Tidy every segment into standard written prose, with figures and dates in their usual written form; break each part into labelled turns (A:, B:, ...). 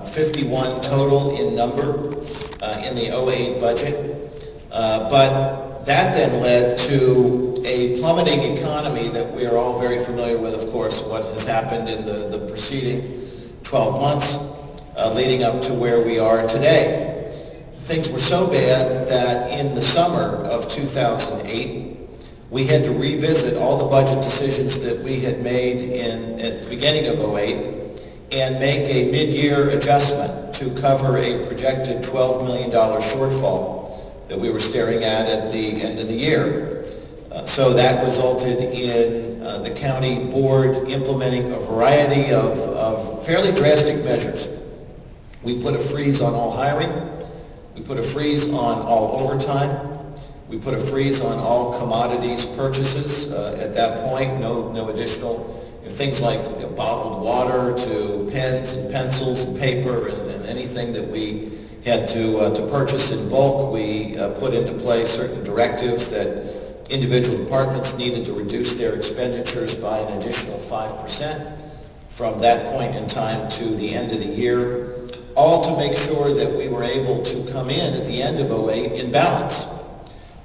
A: 51 total in number in the '08 budget. But that then led to a plummeting economy that we are all very familiar with, of course, what has happened in the preceding 12 months leading up to where we are today. Things were so bad that in the summer of 2008, we had to revisit all the budget decisions that we had made at the beginning of '08 and make a mid-year adjustment to cover a projected $12 million shortfall that we were staring at the end of the year. So that resulted in the county board implementing a variety of fairly drastic measures. We put a freeze on all hiring. We put a freeze on all overtime. We put a freeze on all commodities purchases. At that point, no additional things like bottled water to pens and pencils and paper and anything that we had to purchase in bulk. We put into place certain directives that individual departments needed to reduce their expenditures by an additional 5% from that point in time to the end of the year, all to make sure that we were able to come in at the end of '08 in balance.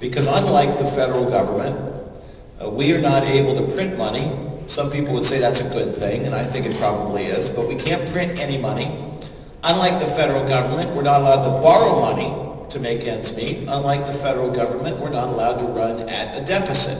A: Because unlike the federal government, we are not able to print money. Some people would say that's a good thing, and I think it probably is, but we can't print any money. Unlike the federal government, we're not allowed to borrow money to make ends meet. Unlike the federal government, we're not allowed to run at a deficit.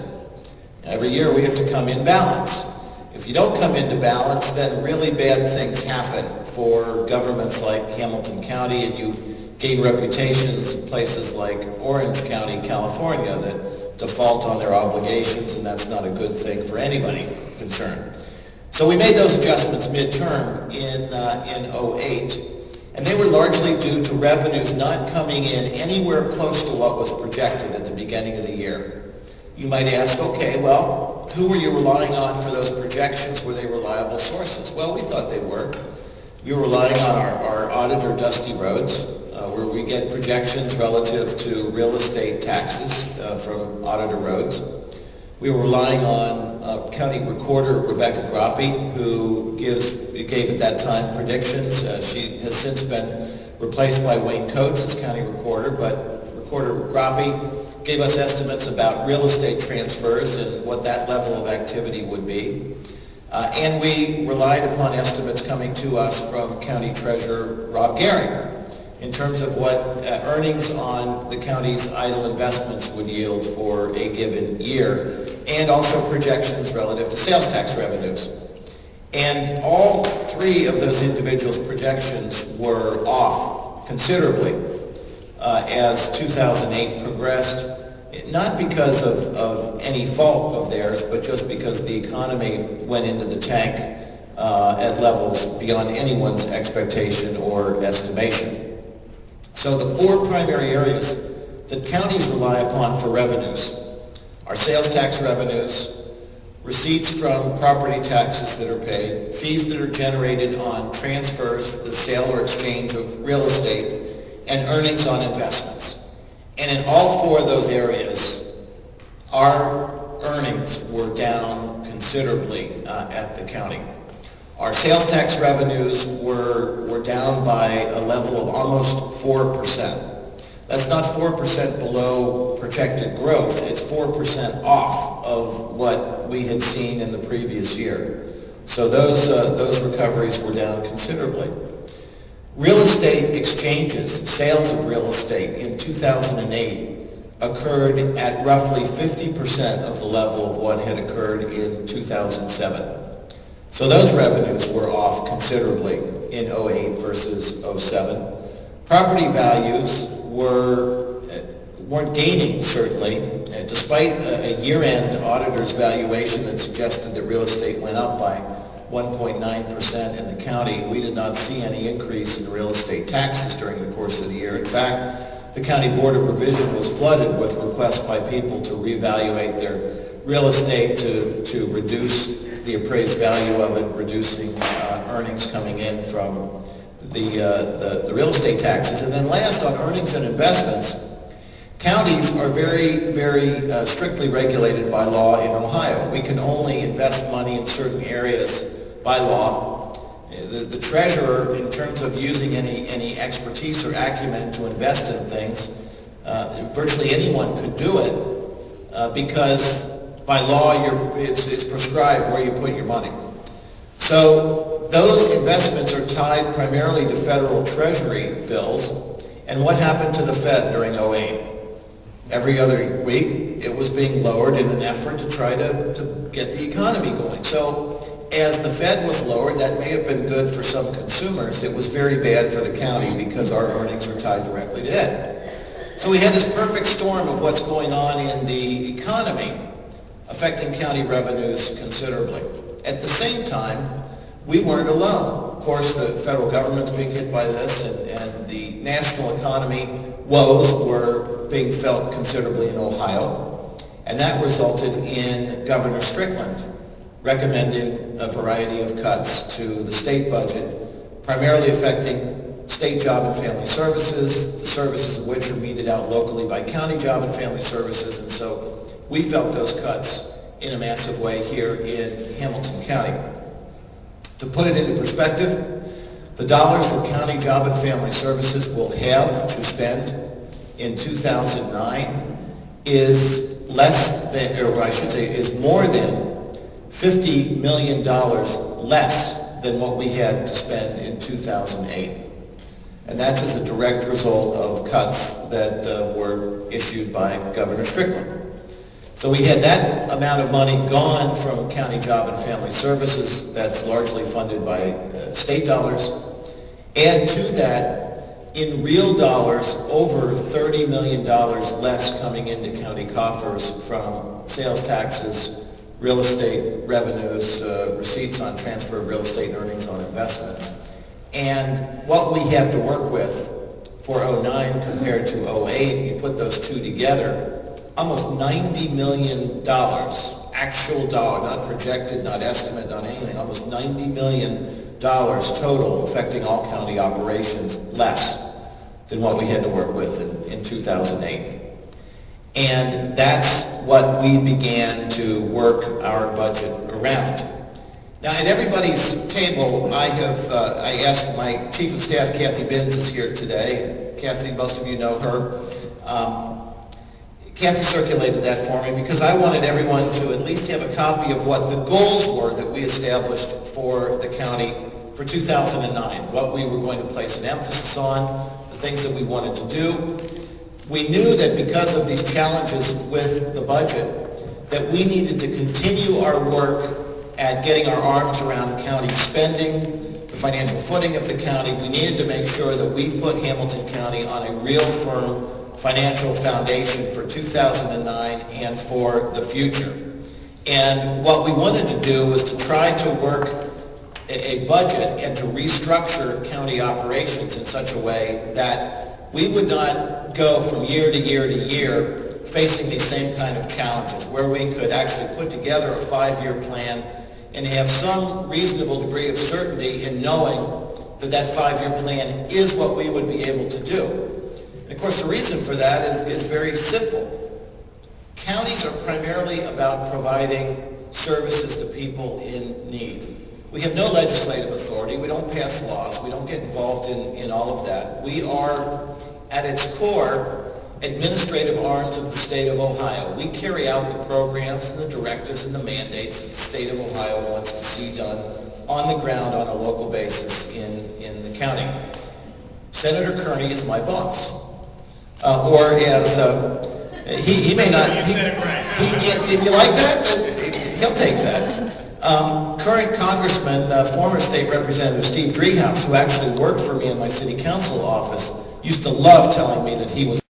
A: Every year we have to come in balance. If you don't come into balance, then really bad things happen for governments like Hamiton County, and you gain reputations in places like Orange County, California, that default on their obligations, and that's not a good thing for anybody concerned. So we made those adjustments midterm in '08, and they were largely due to revenues not coming in anywhere close to what was projected at the beginning of the year. You might ask, okay, well, who were you relying on for those projections? Were they reliable sources? Well, we thought they were. We were relying on our auditor, Dusty Rhodes, where we get projections relative to real estate taxes from Auditor Rhodes. We were relying on County Recorder Rebecca Groppe, who gave at that time predictions. She has since been replaced by Wayne Coates as County Recorder, but Recorder Groppe gave us estimates about real estate transfers and what that level of activity would be. And we relied upon estimates coming to us from County Treasurer Rob Gehring in terms of what earnings on the county's idle investments would yield for a given year, and also projections relative to sales tax revenues. And all three of those individuals' projections were off considerably as 2008 progressed, not because of any fault of theirs, but just because the economy went into the tank at levels beyond anyone's expectation or estimation. So the four primary areas that counties rely upon for revenues are sales tax revenues, receipts from property taxes that are paid, fees that are generated on transfers, the sale or exchange of real estate, and earnings on investments. And in all four of those areas, our earnings were down considerably at the county. Our sales tax revenues were down by a level of almost 4%. That's not 4% below projected growth. It's 4% off of what we had seen in the previous year. So those recoveries were down considerably. Real estate exchanges, sales of real estate in 2008 occurred at roughly 50% of the level of what had occurred in 2007. So those revenues were off considerably in '08 versus '07. Property values weren't gaining, certainly, despite a year-end auditor's valuation that suggested that real estate went up by 1.9% in the county. We did not see any increase in real estate taxes during the course of the year. In fact, the County Board of Revision was flooded with requests by people to reevaluate their real estate to reduce the appraised value of it, reducing earnings coming in from the real estate taxes. And then last, on earnings and investments, counties are very, very strictly regulated by law in Ohio. We can only invest money in certain areas by law. The treasurer, in terms of using any expertise or acumen to invest in things, virtually anyone could do it because by law it's prescribed where you put your money. So those investments are tied primarily to federal treasury bills. And what happened to the Fed during '08? Every other week it was being lowered in an effort to try to get the economy going. So as the Fed was lowered, that may have been good for some consumers. It was very bad for the county because our earnings are tied directly to it. So we had this perfect storm of what's going on in the economy affecting county revenues considerably. At the same time, we weren't alone. Of course, the federal government's being hit by this, and the national economy woes were being felt considerably in Ohio, and that resulted in Governor Strickland recommending a variety of cuts to the state budget, primarily affecting state job and family services, the services of which are meted out locally by county job and family services, and so we felt those cuts in a massive way here in Hamilton County. To put it into perspective, the dollars that county job and family services will have to spend in 2009 is less than, or I should say, is more than $50 million less than what we had to spend in 2008. And that's as a direct result of cuts that were issued by Governor Strickland. So we had that amount of money gone from county job and family services that's largely funded by state dollars. Add to that, in real dollars, over $30 million less coming into county coffers from sales taxes, real estate revenues, receipts on transfer of real estate earnings on investments. And what we have to work with for '09 compared to '08, you put those two together, almost $90 million, actual dollar, not projected, not estimate, not anything, almost $90 million total affecting all county operations less than what we had to work with in 2008. And that's what we began to work our budget around. Now, at everybody's table, I asked my Chief of Staff, Kathy Binns, is here today. Kathy, most of you know her. Kathy circulated that for me because I wanted everyone to at least have a copy of what the goals were that we established for the county for 2009, what we were going to place an emphasis on, the things that we wanted to do. We knew that because of these challenges with the budget, that we needed to continue our work at getting our arms around county spending, the financial footing of the county. We needed to make sure that we put Hamilton County on a real firm financial foundation for 2009 and for the future. And what we wanted to do was to try to work a budget and to restructure county operations in such a way that we would not go from year to year to year facing these same kind of challenges, where we could actually put together a 5-year plan and have some reasonable degree of certainty in knowing that that 5-year plan is what we would be able to do. And of course, the reason for that is very simple. Counties are primarily about providing services to people in need. We have no legislative authority. We don't pass laws. We don't get involved in all of that. We are, at its core, administrative arms of the state of Ohio. We carry out the programs and the directives and the mandates that the state of Ohio wants to see done on the ground on a local basis in the county. Senator Kearney is my boss. Or as he may not.
B: You said it right.
A: You like that? He'll take that. Current Congressman, former State Representative Steve Driehaus, who actually worked for me in my city council office, used to love telling me that he was